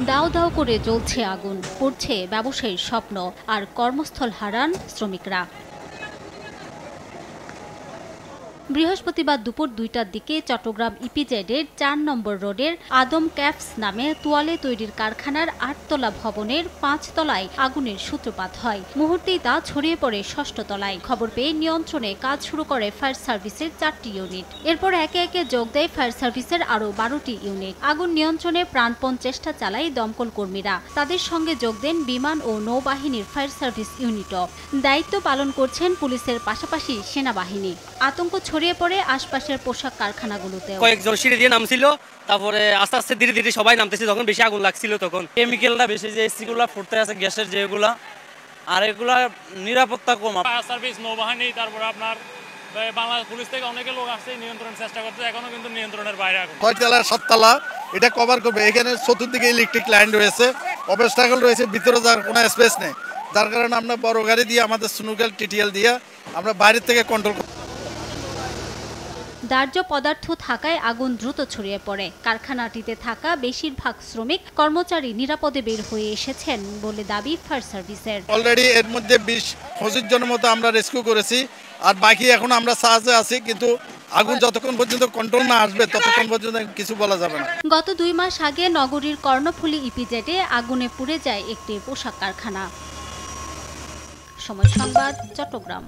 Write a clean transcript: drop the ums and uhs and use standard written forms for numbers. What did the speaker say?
দাও দাও করে জ্বলছে আগুন, পড়ছে ব্যবসায়ীর স্বপ্ন আর কর্মস্থল হারান শ্রমিকরা। বৃহস্পতিবার দুপুর ২টার দিকে চট্টগ্রাম ইপিজেডের ৪ নম্বর রোডের আদম ক্যাপস নামে তোয়ালে তৈরির কারখানার ৮তলা ভবনের ৫ তলায় আগুনের সূত্রপাত হয়। মুহূর্তেই তা ছড়িয়ে পড়ে ৬ষ্ঠ তলায়। খবর পেয়ে নিয়ন্ত্রণে কাজ শুরু করে ফায়ার সার্ভিসের ৪টি ইউনিট। এরপর একে একে যোগ দেয় ফায়ার সার্ভিসের আরও ১২টি ইউনিট। আগুন নিয়ন্ত্রণে প্রাণপণ চেষ্টা চালায় দমকল কর্মীরা। তাদের সঙ্গে যোগ দেন বিমান ও নৌবাহিনীর ফায়ার সার্ভিস ইউনিটও। দায়িত্ব পালন করছেন পুলিশের পাশাপাশি সেনাবাহিনী। আতঙ্ক ছড়িয়ে পড়ে আশপাশের পোশাক কারখানাগুলোতে। কয়েকজন সিঁড়ি দিয়ে নামছিল, তারপরে আস্তে আস্তে ধীরে ধীরে সবাই নামতেছে। যখন বেশি আগুন লাগছিল তখন কেমিক্যালটা বেশি, যে এসিগুলো ফুটতে আছে গ্যাসের যেগুলা, আর এগুলা নিরাপত্তা কম। ফায়ার সার্ভিস, নৌবাহিনী, তারপরে আপনার বাংলাদেশ পুলিশ থেকে অনেকে লোক আসছে নিয়ন্ত্রণের চেষ্টা করতে, এখনো কিন্তু নিয়ন্ত্রণের বাইরে। আগুন ৬ তলা ৭ তলা এটা কভার করবে। এখানে চতুর্দিকে ইলেকট্রিক লাইন রয়েছে, অবস্টাকল রয়েছে, ভিতরে যাওয়ার কোনো স্পেস নেই। যার কারণে আমরা বড় গাড়ি দিয়ে, আমাদের স্নুকেল টিটিএল দিয়ে আমরা বাইরের থেকে কন্ট্রোল করি। দাহ্য পদার্থ থাকায় আগুন দ্রুত ছড়িয়ে পড়ে। কারখানাটিতে থাকা বেশিরভাগ শ্রমিক কর্মচারী নিরাপদে বের হয়ে এসেছেন বলে দাবি ফায়ার সার্ভিসের। অলরেডি এর মধ্যে ২০-২৫ জনের মতো আমরা রেস্কিউ করেছি, আর বাকি এখন আমরা সাহায্যে আছি। কিন্তু আগুন যতক্ষণ পর্যন্ত কন্ট্রোল না আসবে ততক্ষণ পর্যন্ত কিছু বলা যাবে না। গত ২ মাস আগে নগরীর কর্ণফুলী ইপিজেডে আগুনে পুড়ে যায় একটি পোশাক কারখানা। সময় সংবাদ, চট্টগ্রাম।